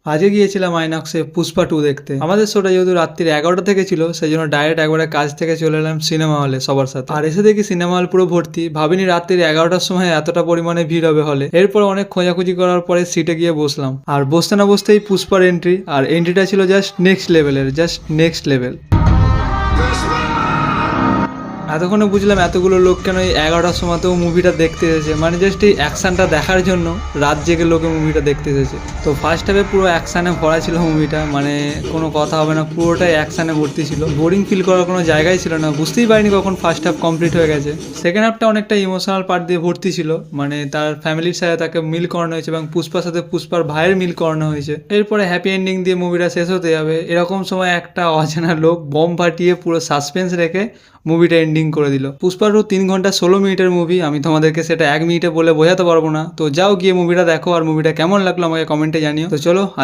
আজকে গিয়েছিলাম আইনক্সে পুষ্পা 2 দেখতে। আমাদের শোটা যেহেতু রাত্রির 11টা থেকে ছিল, সেই জন্য ডাইরেক্ট একবারে কাজ থেকে চলে এলাম সিনেমা হলে সবার সাথে। আর এসে দেখি সিনেমা হল পুরো ভর্তি। ভাবিনি রাত্রির 11টার সময় এতটা পরিমাণে ভিড় হবে হলে। এরপর অনেক খোঁজাখুঁজি করার পরে সিটে গিয়ে বসলাম। আর বসতে না বসতেই পুষ্পার এন্ট্রি। আর এন্ট্রিটা ছিল জাস্ট নেক্সট লেভেলের, জাস্ট নেক্সট লেভেল। এতক্ষণে বুঝলাম এতগুলো লোক কেন এই 11টার সময়তেও মুভিটা দেখতে এসেছে, মানে জাস্ট এই অ্যাকশানটা দেখার জন্য রাত জেগে লোকে মুভিটা দেখতে এসেছে। তো ফার্স্ট হাফে পুরো অ্যাকশানে ভরা ছিল মুভিটা, মানে কোনো কথা হবে না, পুরোটাই অ্যাকশানে ভর্তি ছিল। বোরিং ফিল করার কোনো জায়গায় ছিল না, বুঝতেই পারিনি কখন ফার্স্ট হাফ কমপ্লিট হয়ে গেছে। সেকেন্ড হাফটা অনেকটা ইমোশনাল পার্ট দিয়ে ভর্তি ছিল, মানে তার ফ্যামিলির সাথে তাকে মিল করানো হয়েছে এবং পুষ্পার সাথে পুষ্পার ভাইয়ের মিল করানো হয়েছে। এরপরে হ্যাপি এন্ডিং দিয়ে মুভিটা শেষ হতে যাবে, এরকম সময় একটা অজানা লোক বম ফাটিয়ে পুরো সাসপেন্স রেখে মুভিটা এন্ডিং করে দিল। পুষ্পার 3 ঘন্টা 16 মিনিটের মুভি, আমি তোমাদেরকে সেটা 1 মিনিটে বলে বোঝাতে পারবো না। তো যাও গিয়ে মুভিটা দেখো, আর মুভিটা কেমন লাগলো আমাকে কমেন্টে জানিও। তো চলো আজ